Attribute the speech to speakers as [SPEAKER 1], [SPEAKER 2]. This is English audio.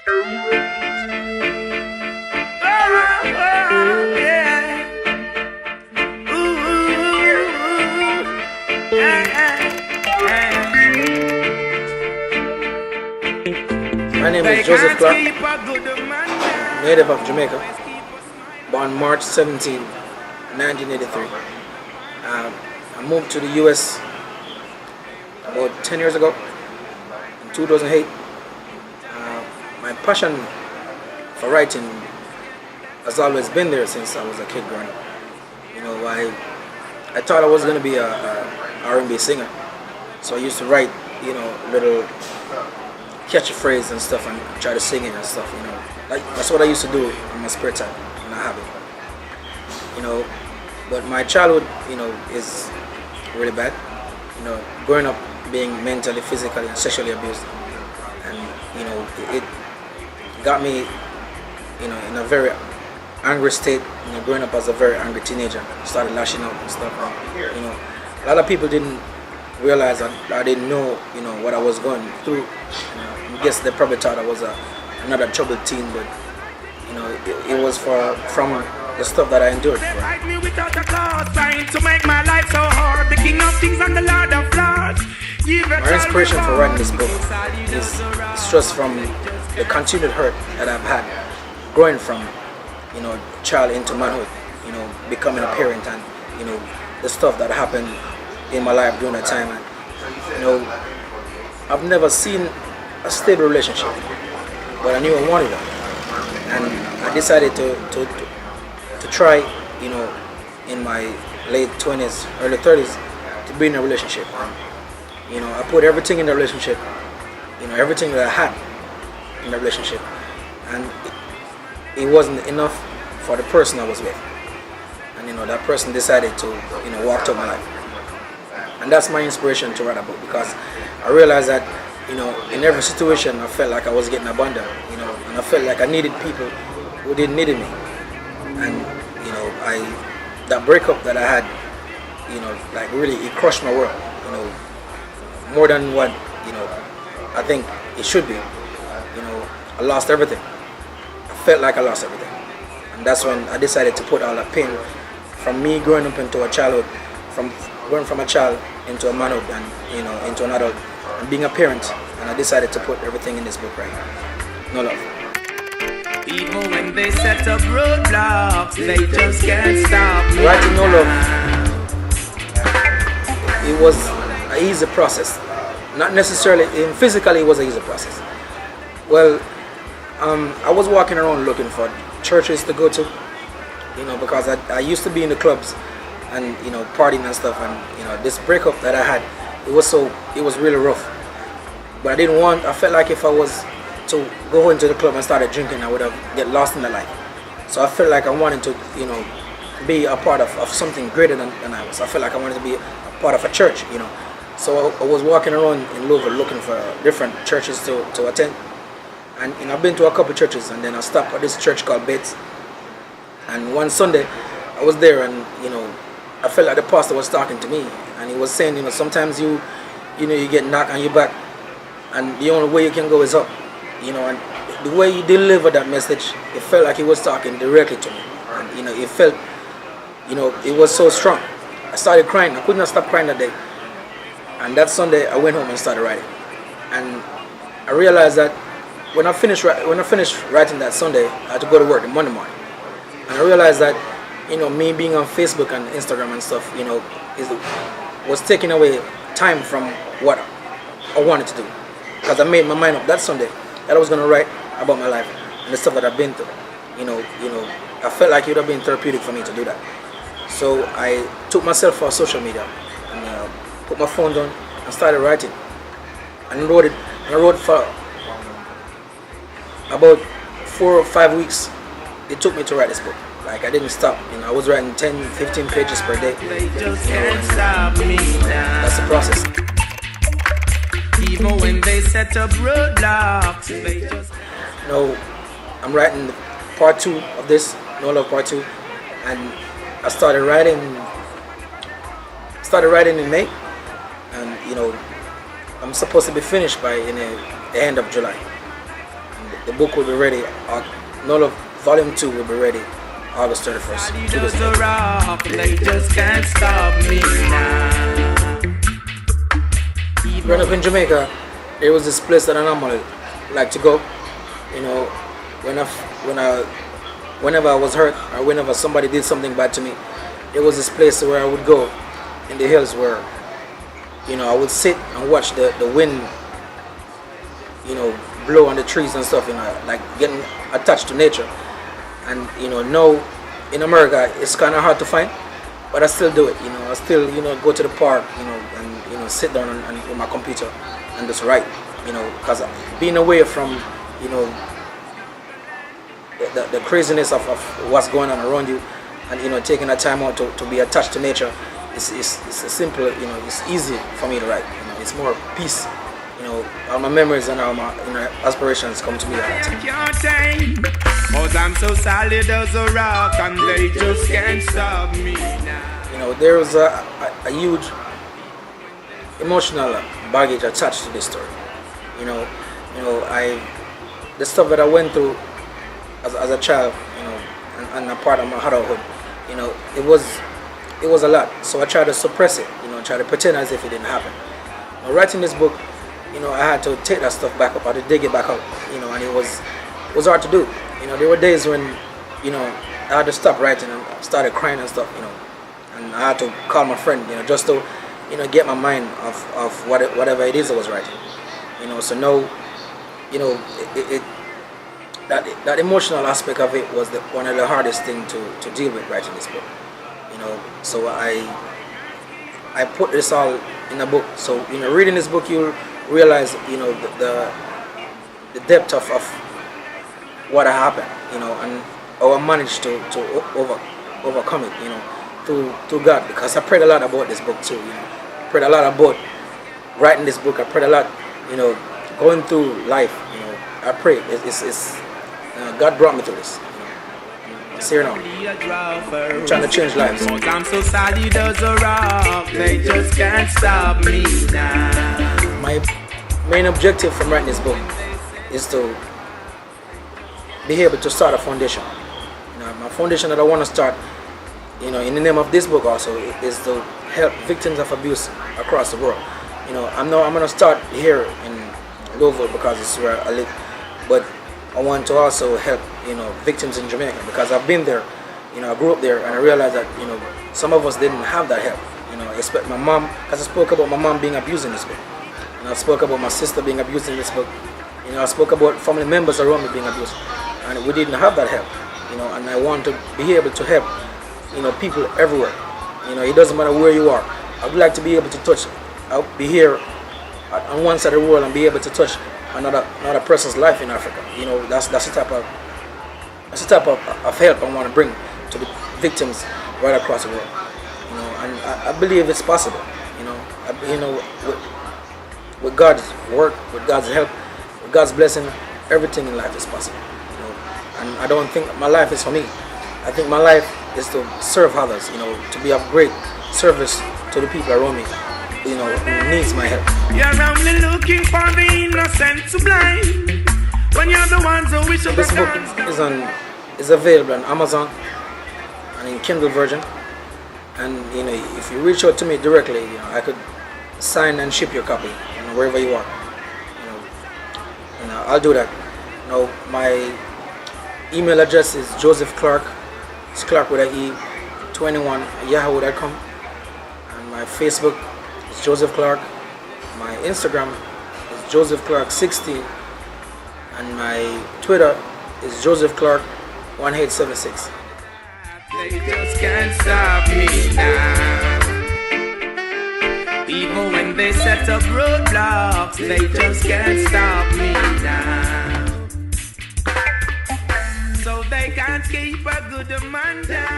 [SPEAKER 1] My name is Joseph Clarke, native of Jamaica, born March 17, 1983. I moved to the US about 10 years ago, in 2008. My passion for writing has always been there since I was a kid growing up. You know, I thought I was going to be a R&B singer, so I used to write, you know, little catchy phrase and stuff and try to sing it and stuff, you know. Like, that's what I used to do in my spare time when I have it. You know, but my childhood, you know, is really bad. You know, growing up being mentally, physically and sexually abused. And, you know, it got me, you know, in a very angry state, you know, growing up as a very angry teenager. Started lashing out and stuff. And, you know, a lot of people didn't realize that I didn't know, you know, what I was going through. I guess they probably thought I was another troubled teen, but you know, it was from the stuff that I endured.
[SPEAKER 2] They fight me without a cause, trying to make my life so hard. The king of kings and the lord of lords.
[SPEAKER 1] My inspiration for writing this book is just from the continued hurt that I've had growing from, you know, child into manhood, you know, becoming a parent, and you know, the stuff that happened in my life during that time. And, you know, I've never seen a stable relationship, but I knew I wanted it, and I decided to try, you know, in my late 20s, early 30s, to be in a relationship. And, you know, I put everything in the relationship, you know, everything that I had in the relationship, and it wasn't enough for the person I was with, and you know, that person decided to, you know, walk out my life. And that's my inspiration to write a book, because I realized that, you know, in every situation I felt like I was getting abandoned, you know, and I felt like I needed people who didn't need me. And, you know, that breakup that I had, you know, like really, it crushed my world, you know, more than what, you know, I think it should be. You know, I lost everything. I felt like I lost everything. And that's when I decided to put all that pain from me growing up into a childhood, from going from a child into a manhood and, you know, into an adult, and being a parent, and I decided to put everything in this book right here. No love.
[SPEAKER 2] Even when they set up roadblocks, they just can't stop me.
[SPEAKER 1] Writing No Love, it was an easy process. Not necessarily, physically it was an easy process. Well, I was walking around looking for churches to go to, you know, because I used to be in the clubs and, you know, partying and stuff, and, you know, this breakup that I had, it was really rough. But I felt like if I was to go into the club and started drinking, I would have get lost in the life. So I felt like I wanted to, you know, be a part of something greater than I was. I felt like I wanted to be a part of a church, you know. So I was walking around in Louisville looking for different churches to attend. And, you know, I've been to a couple churches, and then I stopped at this church called Bates. And one Sunday I was there, and, you know, I felt like the pastor was talking to me, and he was saying, you know, sometimes you get knocked on your back, and the only way you can go is up, you know. And the way he delivered that message, it felt like he was talking directly to me, and, you know, it felt, you know, it was so strong. I started crying. I could not stop crying that day. And that Sunday I went home and started writing, and I realized that when I finished writing that Sunday, I had to go to work the Monday morning, and I realized that, you know, me being on Facebook and Instagram and stuff, you know, was taking away time from what I wanted to do. Because I made my mind up that Sunday that I was going to write about my life and the stuff that I've been through. You know, I felt like it would have been therapeutic for me to do that. So I took myself off social media and put my phone down and started writing. And I wrote for about 4 or 5 weeks. It took me to write this book. Like, I didn't stop, you know, I was writing 10, 15 pages per day.
[SPEAKER 2] They just can't stop me now.
[SPEAKER 1] That's the process.
[SPEAKER 2] Even when they set up roadblocks, they just...
[SPEAKER 1] No, I'm writing part 2 of this, No Love part 2, and I started writing in May, and, you know, I'm supposed to be finished by the end of July. And the book will be ready. Another volume 2 will be ready August 31st.
[SPEAKER 2] They just can't stop me now.
[SPEAKER 1] Growing up in Jamaica, there was this place that I normally like to go. You know, whenever I was hurt or whenever somebody did something bad to me, there was this place where I would go in the hills where, you know, I would sit and watch the wind, you know, blow on the trees and stuff, you know, like getting attached to nature. And, you know, now in America, it's kind of hard to find, but I still do it, you know. I still, you know, go to the park, you know, and, you know, sit down and with my computer and just write, you know, because being away from, you know, the craziness of what's going on around you, and, you know, taking that time out to be attached to nature, it's a simple, you know, it's easy for me to write, you know, it's more peace, you know, all my memories and all my, you know, aspirations come to me all the time.
[SPEAKER 2] Cause I'm so solid as a rock and they just can't stop me now.
[SPEAKER 1] You know, there was a huge emotional baggage attached to this story. You know, the stuff that I went through as a child, you know, and a part of my adulthood, you know, it was a lot. So I tried to suppress it, you know, try to pretend as if it didn't happen. Now, writing this book, you know, I had to take that stuff back up, I had to dig it back out, you know, and it was hard to do. You know, there were days when, you know, I had to stop writing and started crying and stuff, you know, and I had to call my friend, you know, just to, you know, get my mind off whatever it is I was writing, you know. So now, you know, that emotional aspect of it was one of the hardest thing to deal with writing this book, you know. So I put this all in a book. So, you know, reading this book, you'll realize, you know, the depth of what happened, you know, and how I managed to overcome it, you know, through God, because I prayed a lot about this book too, you know. I prayed a lot about writing this book. I prayed a lot, you know, going through life, you know. I prayed. God brought me through this. You know. It's here now. I'm trying to change lives.
[SPEAKER 2] I'm so solid as a rock, they just can't stop me now.
[SPEAKER 1] My main objective from writing this book is to be able to start a foundation. You know, my foundation that I want to start, you know, in the name of this book also, is to help victims of abuse across the world. You know, I'm going to start here in Louisville because it's where I live, but I want to also help, you know, victims in Jamaica, because I've been there, you know, I grew up there, and I realized that, you know, some of us didn't have that help. You know, I expect my mom, because I spoke about my mom being abused in this book. You know, I spoke about my sister being abused in this book. You know, I spoke about family members around me being abused, and we didn't have that help. You know, and I want to be able to help, you know, people everywhere. You know, it doesn't matter where you are. I would like to be able to touch. I'll be here on one side of the world and be able to touch another person's life in Africa. You know, that's the type of help I want to bring to the victims right across the world. You know, and I believe it's possible. You know, with God's work, with God's help, with God's blessing, everything in life is possible. You know, and I don't think my life is for me. I think my life is to serve others. You know, to be of great service to the people around me, you know, who needs my help.
[SPEAKER 2] You're only looking for the innocent to blind when you're the ones who wish.
[SPEAKER 1] This book is available on Amazon and in Kindle version. And, you know, if you reach out to me directly, you know, I could sign and ship your copy, you know, wherever you are. You know, I'll do that. You know, my email address is Joseph Clarke. It's Clarke with an E, 21 yahoo.com. And my Facebook is Joseph Clarke. My Instagram is Joseph Clarke 16. And my Twitter is Joseph Clarke 1876.
[SPEAKER 2] They just can't stop me now. Even when they set up roadblocks, they just can't stop me now. So they can't keep a good man down.